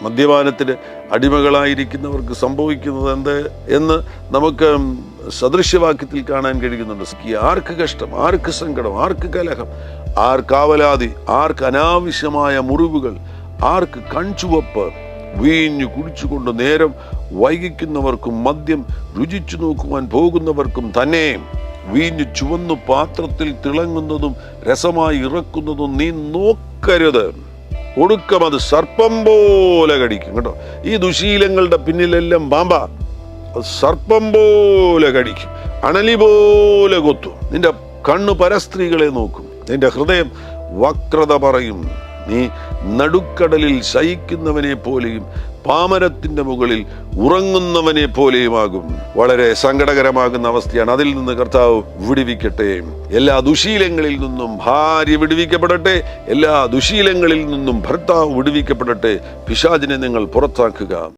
മദ്യപാനത്തിന് അടിമകളായിരിക്കുന്നവർക്ക് സംഭവിക്കുന്നത് എന്ത് എന്ന് നമുക്ക് സദൃശ്യവാക്യത്തിൽ കാണാൻ കഴിയുന്നുണ്ട്. ആർക്ക് കഷ്ടം, ആർക്ക് സങ്കടം, ആർക്ക് കലഹം, ആർക്കാവലാതി, ആർക്ക് അനാവശ്യമായ മുറിവുകൾ, ആർക്ക് കൺചുവപ്പ്, വീഞ്ഞു കുടിച്ചുകൊണ്ട് നേരം വൈകിക്കുന്നവർക്കും മദ്യം രുചിച്ചു നോക്കുവാൻ പോകുന്നവർക്കും തന്നെ വീഞ്ഞു ചുവന്നു പാത്രത്തിൽ തിളങ്ങുന്നതും രസമായി ഇറക്കുന്നതും നീ നോക്കരുത്. ഒടുക്കം അത് സർപ്പം പോലെ കടിക്കും. കേട്ടോ, ഈ ദുശീലങ്ങളുടെ പിന്നിലെല്ലാം പാമ്പ. സർപ്പം പോലെ കടിക്കും, അണലി പോലെ കൊത്തും. നിന്റെ കണ്ണു പരസ്ത്രീകളെ നോക്കും, നിന്റെ ഹൃദയം വക്രത പറയും. നീ നടുക്കടലിൽ ശയിക്കുന്നവനെ പോലെയും പാമരത്തിന്റെ മുകളിൽ ഉറങ്ങുന്നവനെ പോലെയുമാകും. വളരെ സങ്കടകരമാകുന്ന അവസ്ഥയാണ്. അതിൽ നിന്ന് കർത്താവ് വിടുവിക്കട്ടെ. എല്ലാ ദുശീലങ്ങളിൽ നിന്നും ഭാര്യ വിടുവിക്കപ്പെടട്ടെ. എല്ലാ ദുശീലങ്ങളിൽ നിന്നും ഭർത്താവ് വിടുവിക്കപ്പെടട്ടെ. പിശാചിനെ നിങ്ങൾ പുറത്താക്കുക.